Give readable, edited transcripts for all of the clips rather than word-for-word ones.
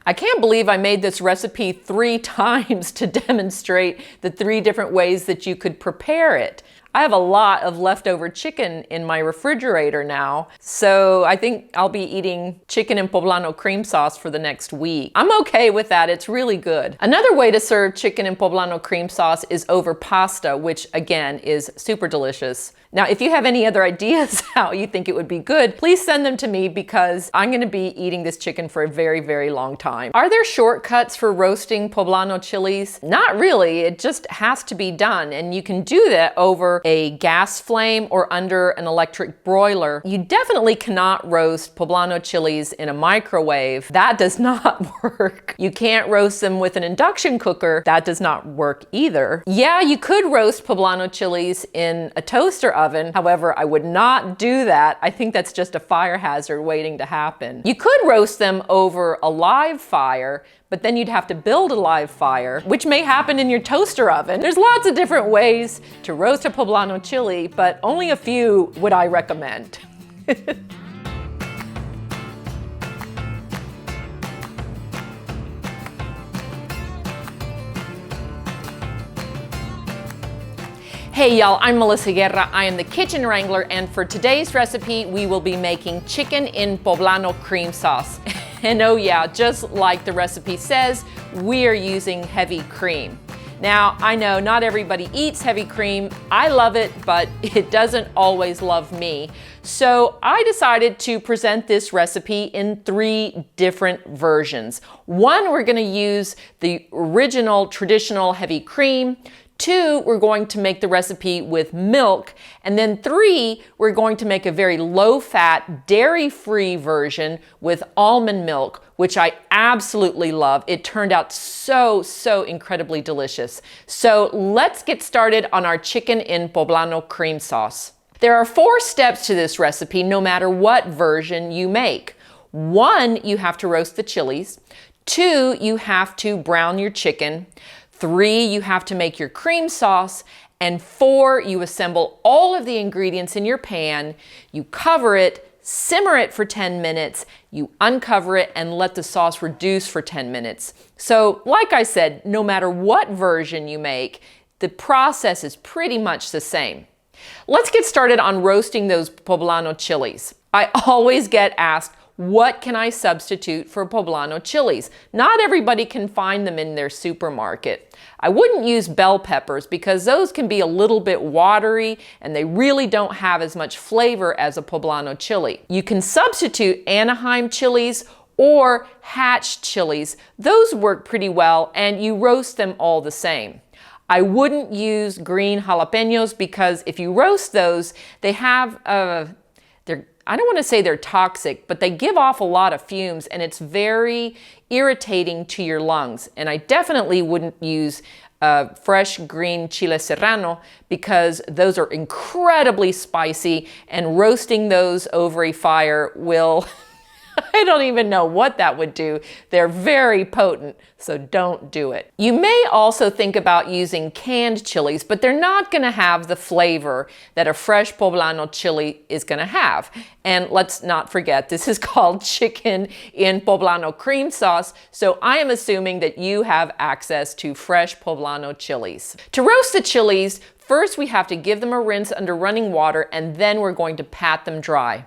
I can't believe I made this recipe 3 times to demonstrate the 3 different ways that you could prepare it. I have a lot of leftover chicken in my refrigerator now, so I think I'll be eating chicken and poblano cream sauce for the next week. I'm okay with that, it's really good. Another way to serve chicken and poblano cream sauce is over pasta, which again is super delicious. Now, if you have any other ideas how you think it would be good, please send them to me because I'm gonna be eating this chicken for a very, very long time. Are there shortcuts for roasting poblano chilies? Not really, it just has to be done, and you can do that over a gas flame or under an electric broiler. You definitely cannot roast poblano chilies in a microwave. That does not work. You can't roast them with an induction cooker. That does not work either. Yeah, you could roast poblano chilies in a toaster oven. However, I would not do that. I think that's just a fire hazard waiting to happen. You could roast them over a live fire, but then you'd have to build a live fire, which may happen in your toaster oven. There's lots of different ways to roast a poblano chili, but only a few would I recommend. Hey y'all, I'm Melissa Guerra. I am the Kitchen Wrangler, and for today's recipe, we will be making chicken in poblano cream sauce. And oh yeah, just like the recipe says, we are using heavy cream. Now, I know not everybody eats heavy cream. I love it, but it doesn't always love me. So I decided to present this recipe in 3 different versions. One, we're gonna use the original traditional heavy cream. 2, we're going to make the recipe with milk. And then 3, we're going to make a very low-fat, dairy-free version with almond milk, which I absolutely love. It turned out so incredibly delicious. So let's get started on our chicken in poblano cream sauce. There are 4 steps to this recipe, no matter what version you make. 1, you have to roast the chilies. 2, you have to brown your chicken. 3, you have to make your cream sauce. And 4, you assemble all of the ingredients in your pan, you cover it, simmer it for 10 minutes, you uncover it and let the sauce reduce for 10 minutes. So like I said, no matter what version you make, the process is pretty much the same. Let's get started on roasting those poblano chilies. I always get asked, what can I substitute for poblano chilies? Not everybody can find them in their supermarket. I wouldn't use bell peppers because those can be a little bit watery and they really don't have as much flavor as a poblano chili. You can substitute Anaheim chilies or hatch chilies. Those work pretty well and you roast them all the same. I wouldn't use green jalapenos because if you roast those, they have I don't want to say they're toxic, but they give off a lot of fumes and it's very irritating to your lungs. And I definitely wouldn't use fresh green chile serrano because those are incredibly spicy and roasting those over a fire will, I don't even know what that would do. They're very potent, so don't do it. You may also think about using canned chilies, but they're not gonna have the flavor that a fresh poblano chili is gonna have. And let's not forget, this is called chicken in poblano cream sauce, so I am assuming that you have access to fresh poblano chilies. To roast the chilies, first we have to give them a rinse under running water and then we're going to pat them dry.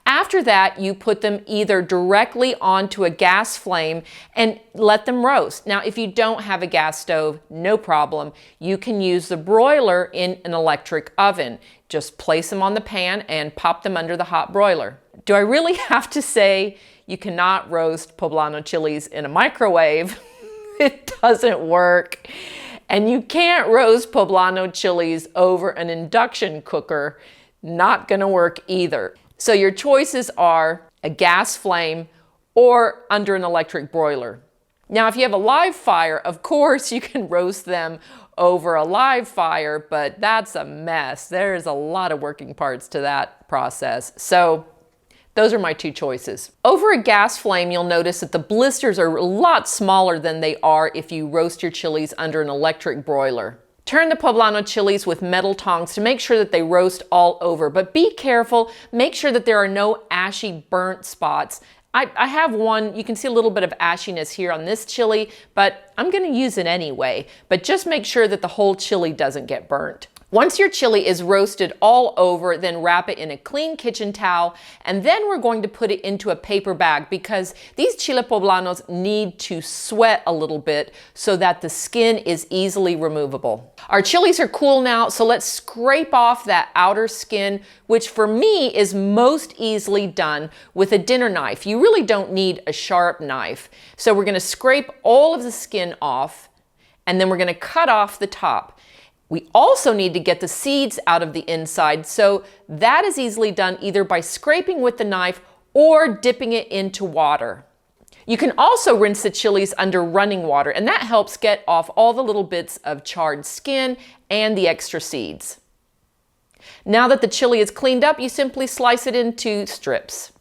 After that, you put them either directly onto a gas flame and let them roast. Now, if you don't have a gas stove, no problem. You can use the broiler in an electric oven. Just place them on the pan and pop them under the hot broiler. Do I really have to say you cannot roast poblano chilies in a microwave? It doesn't work. And you can't roast poblano chilies over an induction cooker. Not gonna work either. So your choices are a gas flame or under an electric broiler. Now, if you have a live fire, of course you can roast them over a live fire, but that's a mess. There's a lot of working parts to that process. So those are my 2 choices. Over a gas flame, you'll notice that the blisters are a lot smaller than they are if you roast your chilies under an electric broiler. Turn the poblano chilies with metal tongs to make sure that they roast all over, but be careful, make sure that there are no ashy burnt spots I have one, you can see a little bit of ashiness here on this chili, but I'm gonna use it anyway. But just make sure that the whole chili doesn't get burnt. Once your chili is roasted all over, then wrap it in a clean kitchen towel, and then we're going to put it into a paper bag because these chile poblanos need to sweat a little bit so that the skin is easily removable. Our chilies are cool now, so let's scrape off that outer skin, which for me is most easily done with a dinner knife. You really don't need a sharp knife. So we're gonna scrape all of the skin off, and then we're gonna cut off the top. We also need to get the seeds out of the inside, so that is easily done either by scraping with the knife or dipping it into water. You can also rinse the chilies under running water, and that helps get off all the little bits of charred skin and the extra seeds. Now that the chili is cleaned up, you simply slice it into strips.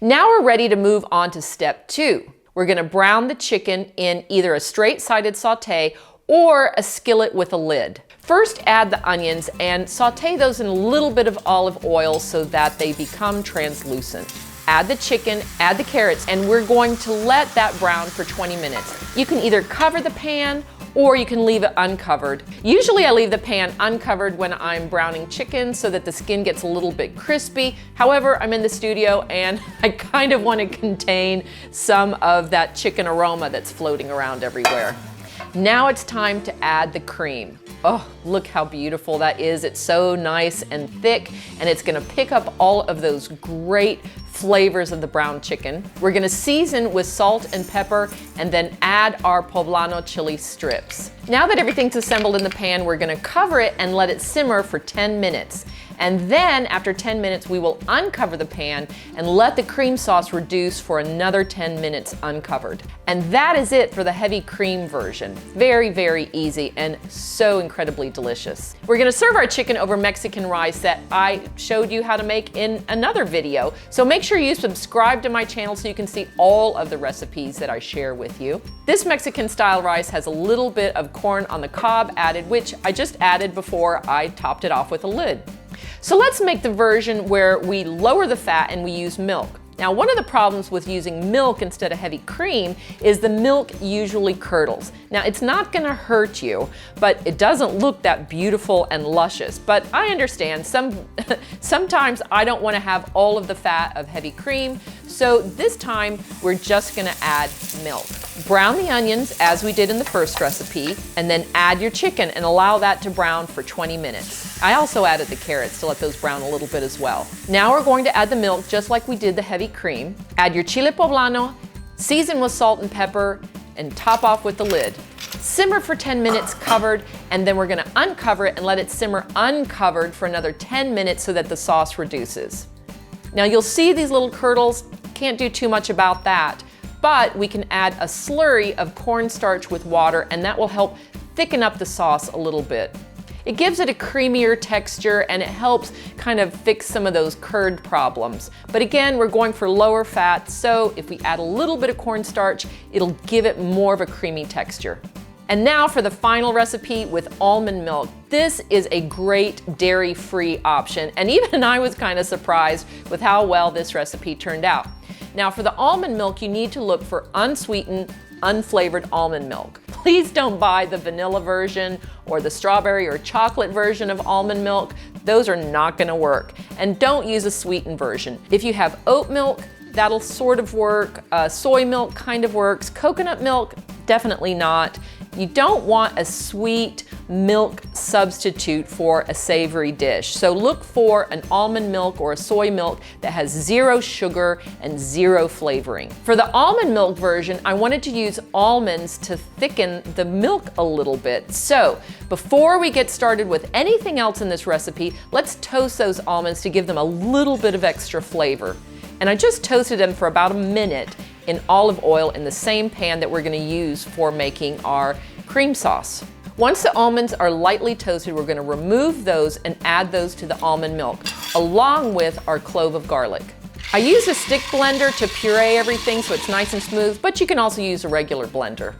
Now we're ready to move on to step 2. We're going to brown the chicken in either a straight-sided sauté or a skillet with a lid. First, add the onions and saute those in a little bit of olive oil so that they become translucent. Add the chicken, add the carrots, and we're going to let that brown for 20 minutes. You can either cover the pan or you can leave it uncovered. Usually I leave the pan uncovered when I'm browning chicken so that the skin gets a little bit crispy. However, I'm in the studio and I kind of want to contain some of that chicken aroma that's floating around everywhere. Now it's time to add the cream. Oh, look how beautiful that is. It's so nice and thick, and it's gonna pick up all of those great flavors of the brown chicken. We're gonna season with salt and pepper and then add our poblano chili strips. Now that everything's assembled in the pan, we're gonna cover it and let it simmer for 10 minutes. And then after 10 minutes, we will uncover the pan and let the cream sauce reduce for another 10 minutes uncovered. And that is it for the heavy cream version. Very, very easy and so incredibly delicious. We're gonna serve our chicken over Mexican rice that I showed you how to make in another video. So make sure you subscribe to my channel so you can see all of the recipes that I share with you. This Mexican style rice has a little bit of corn on the cob added, which I just added before I topped it off with a lid. So let's make the version where we lower the fat and we use milk. Now, one of the problems with using milk instead of heavy cream is the milk usually curdles. Now, it's not gonna hurt you, but it doesn't look that beautiful and luscious. But I understand, sometimes I don't wanna have all of the fat of heavy cream, so this time we're just gonna add milk. Brown the onions as we did in the first recipe, and then add your chicken and allow that to brown for 20 minutes. I also added the carrots to let those brown a little bit as well. Now we're going to add the milk just like we did the heavy cream. Add your chile poblano, season with salt and pepper, and top off with the lid. Simmer for 10 minutes covered, and then we're gonna uncover it and let it simmer uncovered for another 10 minutes so that the sauce reduces. Now you'll see these little curdles, can't do too much about that, but we can add a slurry of cornstarch with water and that will help thicken up the sauce a little bit. It gives it a creamier texture and it helps kind of fix some of those curd problems. But again, we're going for lower fat, so if we add a little bit of cornstarch, it'll give it more of a creamy texture. And now for the final recipe with almond milk. This is a great dairy-free option, and even I was kind of surprised with how well this recipe turned out. Now for the almond milk, you need to look for unsweetened, unflavored almond milk. Please don't buy the vanilla version or the strawberry or chocolate version of almond milk. Those are not gonna work. And don't use a sweetened version. If you have oat milk, that'll sort of work. Soy milk kind of works. Coconut milk, definitely not. You don't want a sweet milk substitute for a savory dish. So look for an almond milk or a soy milk that has 0 sugar and 0 flavoring. For the almond milk version, I wanted to use almonds to thicken the milk a little bit. So before we get started with anything else in this recipe, let's toast those almonds to give them a little bit of extra flavor. And I just toasted them for about a minute in olive oil in the same pan that we're gonna use for making our cream sauce. Once the almonds are lightly toasted, we're gonna remove those and add those to the almond milk, along with our clove of garlic. I use a stick blender to puree everything so it's nice and smooth, but you can also use a regular blender.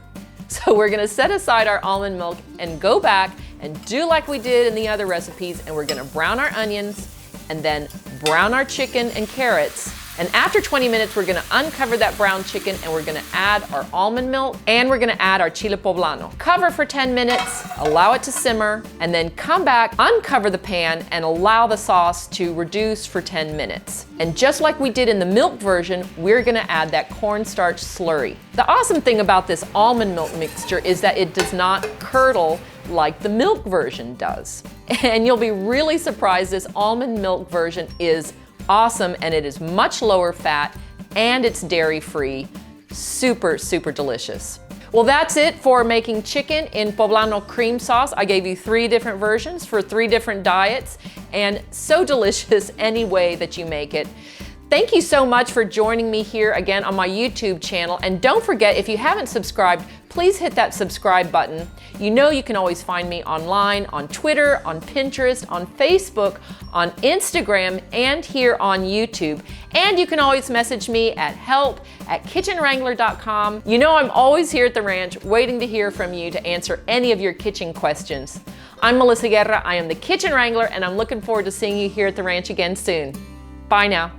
So we're gonna set aside our almond milk and go back and do like we did in the other recipes, and we're gonna brown our onions and then brown our chicken and carrots, And after 20 minutes, we're gonna uncover that brown chicken and we're gonna add our almond milk and we're gonna add our chile poblano. Cover for 10 minutes, allow it to simmer, and then come back, uncover the pan, and allow the sauce to reduce for 10 minutes. And just like we did in the milk version, we're gonna add that cornstarch slurry. The awesome thing about this almond milk mixture is that it does not curdle like the milk version does. And you'll be really surprised, this almond milk version is awesome and it is much lower fat and it's dairy-free. Super, super delicious. Well, that's it for making chicken in Poblano cream sauce. I gave you 3 different versions for 3 different diets and so delicious any way that you make it. Thank you so much for joining me here again on my YouTube channel. And don't forget, if you haven't subscribed, please hit that subscribe button. You know you can always find me online, on Twitter, on Pinterest, on Facebook, on Instagram, and here on YouTube. And you can always message me at help@kitchenwrangler.com. You know I'm always here at the ranch waiting to hear from you to answer any of your kitchen questions. I'm Melissa Guerra, I am the Kitchen Wrangler, and I'm looking forward to seeing you here at the ranch again soon. Bye now.